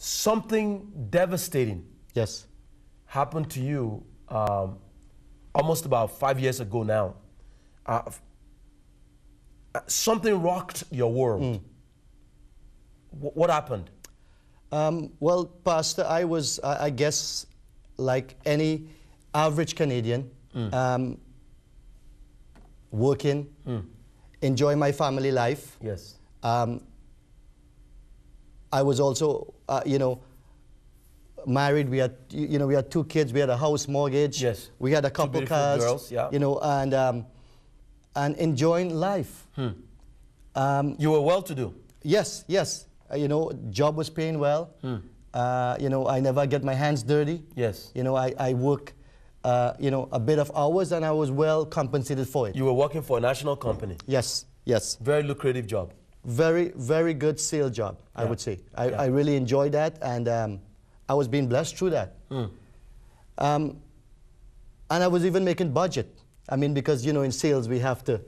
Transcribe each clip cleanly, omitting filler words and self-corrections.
something devastating Yes. happened to you almost about 5 years ago now. Something rocked your world. What happened? Well, Pastor, I was, I guess, like any average Canadian, working, enjoying my family life. Yes. I was also, you know, married. We had, you know, we had 2 kids. We had a house mortgage. Yes. We had a 2 couple beautiful cars. girls, yeah. You know, and enjoying life. You were well-to-do. Yes, yes. You know, job was paying well. You know, I never get my hands dirty. Yes. You know, I work, you know, a bit of hours, and I was well compensated for it. You were working for a national company. Yes, yes. Very lucrative job. Very, very good sales job, I would say. I really enjoyed that, and I was being blessed through that. And I was even making budget. I mean, because, you know, in sales, we have to,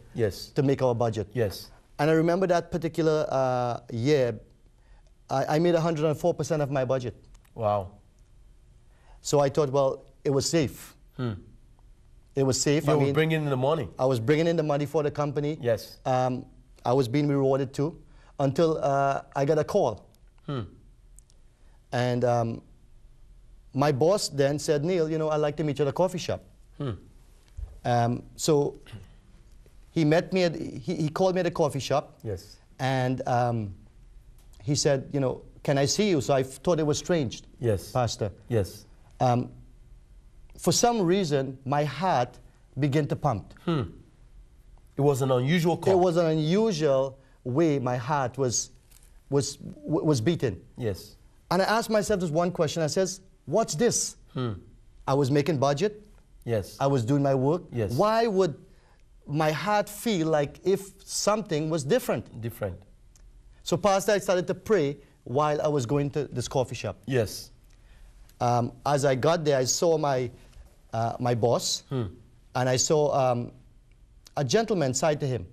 to make our budget. Yes. And I remember that particular year, I made 104% of my budget. Wow. So I thought, well, it was safe. It was safe. You were bringing in the money. I was bringing in the money for the company. Yes. I was being rewarded too, until I got a call. And my boss then said, Neil, you know, I'd like to meet you at a coffee shop. So he met me at, he called me at a coffee shop. Yes. And he said, you know, can I see you? So I thought it was strange. Yes. Pastor. Yes. For some reason, my heart began to pump. It was an unusual call. It was an unusual way my heart was beating. Yes. And I asked myself this one question. I says, what's this? I was making budget. Yes. I was doing my work. Yes. Why would my heart feel like if something was different? Different. So, Pastor, I started to pray while I was going to this coffee shop. Yes. As I got there, I saw my boss, and I saw a gentleman side to him.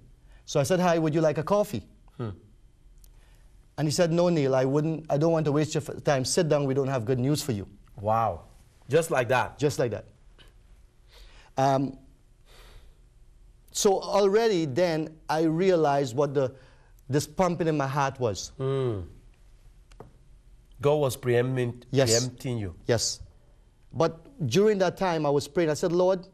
So I said, hi, would you like a coffee? And he said, no, Neil, I don't want to waste your time. Sit down, we don't have good news for you. Wow. Just like that? Just like that. So already then, I realized what this pumping in my heart was. God was preempting you. Yes. But during that time, I was praying. I said, Lord,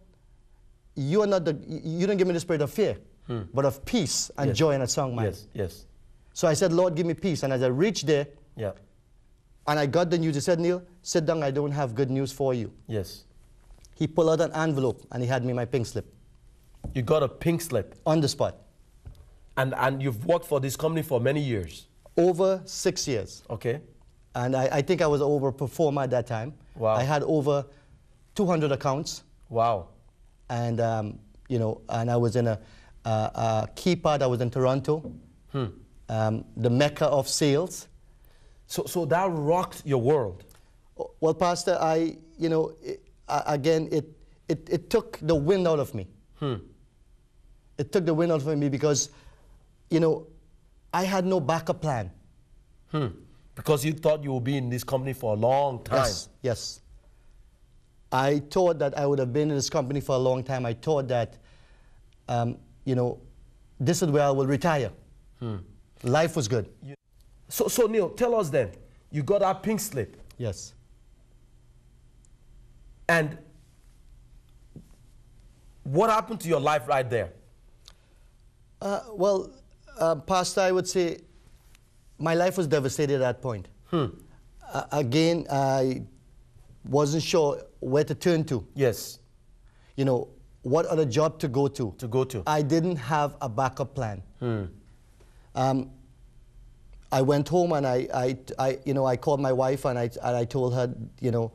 you don't give me the spirit of fear, but of peace and joy and a sound mind. Yes, yes. So I said, Lord, give me peace. And as I reached there, and I got the news, he said, Neil, sit down, I don't have good news for you. Yes. He pulled out an envelope, and he had me my pink slip. You got a pink slip? On the spot. And you've worked for this company for many years? Over 6 years. Okay. And I think I was an overperformer at that time. Wow. I had over 200 accounts. Wow. And, you know, and I was in a key part. I was in Toronto, the mecca of sales. So that rocked your world? Well, Pastor, you know, again, it took the wind out of me. It took the wind out of me because, you know, I had no backup plan. Because you thought you would be in this company for a long time. Yes, yes. I thought that I would have been in this company for a long time. I thought that, you know, this is where I will retire. Life was good. So Neil, tell us then, you got that pink slip. Yes. And what happened to your life right there? Well, Pastor, I would say my life was devastated at that point. Again, I wasn't sure where to turn to. Yes. You know, what other job to go to. I didn't have a backup plan. I went home and you know, I called my wife and I told her, you know,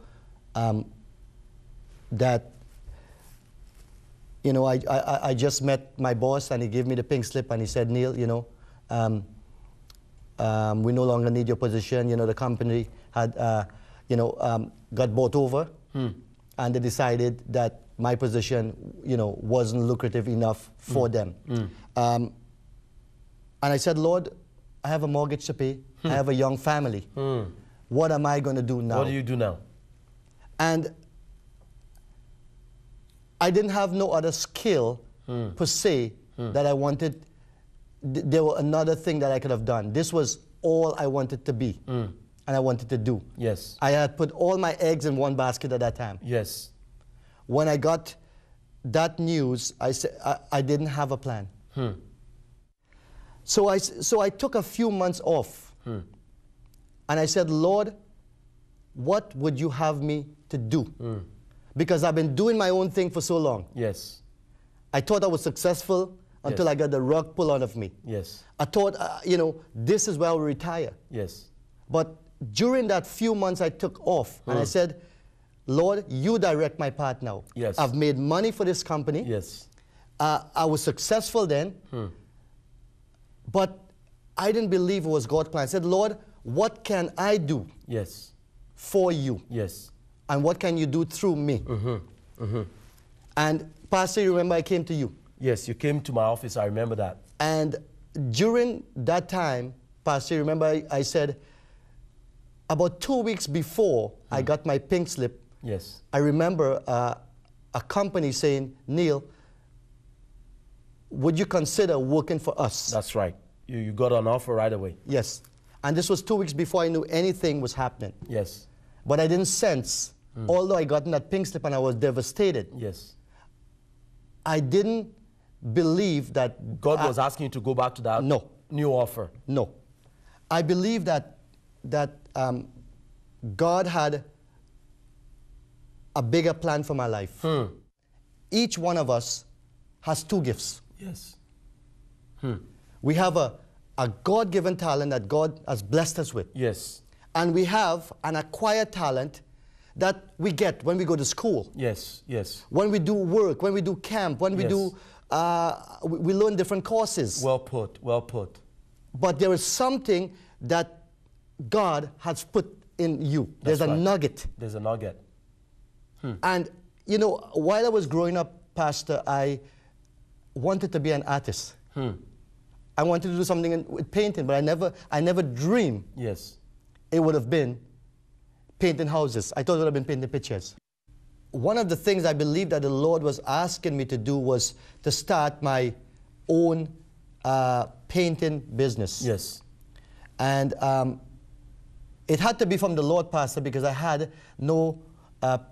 that, you know, I just met my boss and he gave me the pink slip and he said, Neil, you know, we no longer need your position. You know, the company had, you know, got bought over, and they decided that my position, you know, wasn't lucrative enough for them. And I said, Lord, I have a mortgage to pay. I have a young family. what am I going to do now? What do you do now? And I didn't have no other skill per se that I wanted. There were another thing that I could have done. This was all I wanted to be and I wanted to do. Yes. I had put all my eggs in one basket at that time. Yes. When I got that news, I said I didn't have a plan. So I took a few months off and I said, Lord, what would you have me to do? Because I've been doing my own thing for so long. Yes. I thought I was successful until I got the rug pulled out of me. Yes. I thought, you know, this is where I will retire. Yes. But during that few months I took off, and I said, Lord, you direct my path now. Yes. I've made money for this company. Yes. I was successful then, but I didn't believe it was God's plan. I said, Lord, what can I do Yes. for you? Yes. And what can you do through me? And Pastor, you remember I came to you. Yes, you came to my office. I remember that. And during that time, Pastor, you remember I said, about 2 weeks before I got my pink slip, Yes. I remember a company saying, Neil, would you consider working for us? That's right. You got an offer right away. Yes. And this was 2 weeks before I knew anything was happening. Yes. But I didn't sense, although I got in that pink slip and I was devastated, Yes. I didn't believe that God was asking you to go back to that No. new offer. No. I believe that God had a bigger plan for my life. Each one of us has two gifts. Yes. We have a God-given talent that God has blessed us with. Yes. And we have an acquired talent that we get when we go to school. Yes. Yes. When we do work, when we do camp, when we Yes. do, we learn different courses. Well put. Well put. But there is something that God has put in you. There's That's a right. nugget. There's a nugget. And, you know, while I was growing up, Pastor, I wanted to be an artist. I wanted to do something with painting, but I never dreamed Yes. it would have been painting houses. I thought it would have been painting pictures. One of the things I believe that the Lord was asking me to do was to start my own painting business. Yes. And it had to be from the Lord, Pastor, because I had no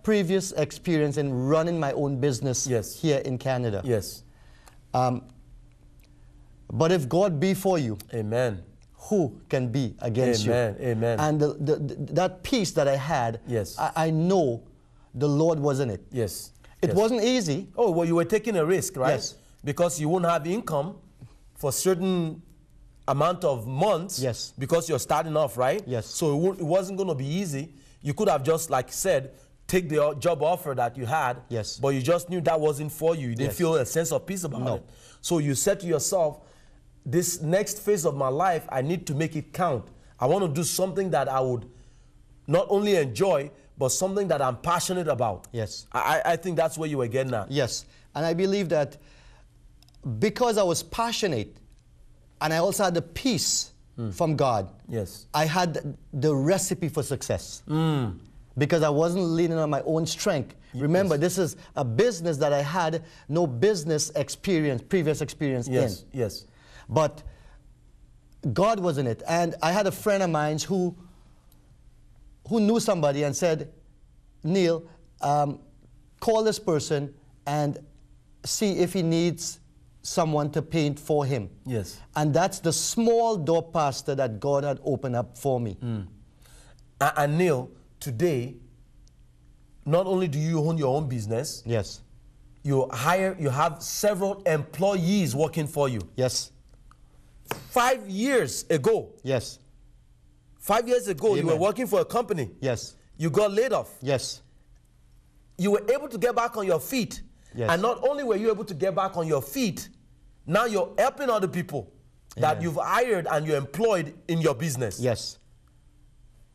previous experience in running my own business Yes. here in Canada. Yes. But if God be for you, Amen. who can be against Amen. you? Amen. And that peace that I had, Yes. I know the Lord was in it. Yes. It Yes. wasn't easy. Oh, well, you were taking a risk, right? Yes. Because you won't have income for certain amount of months. Yes. Because you're starting off, right? Yes. So it wasn't going to be easy. You could have just, like said, take the job offer that you had. Yes. But you just knew that wasn't for you. You didn't Yes. feel a sense of peace about No. it. So you said to yourself, this next phase of my life, I need to make it count. I want to do something that I would not only enjoy, but something that I'm passionate about. Yes. I think that's where you were getting at. Yes. And I believe that because I was passionate and I also had the peace from God, Yes. I had the recipe for success. Because I wasn't leaning on my own strength. Remember, this is a business that I had no business experience, previous experience Yes. in. Yes. But God was in it. And I had a friend of mine who knew somebody and said, Neil, call this person and see if he needs someone to paint for him. Yes. And that's the small door, Pastor, that God had opened up for me. And Neil, today, not only do you own your own business, Yes. you have several employees working for you. Yes. 5 years ago, Yes. 5 years ago, you were Amen. working for a company. Yes. You got laid off. Yes. You were able to get back on your feet. Yes. And not only were you able to get back on your feet, now you're helping other people that Amen. you've hired and you employed in your business. Yes.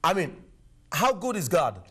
I mean, how good is God?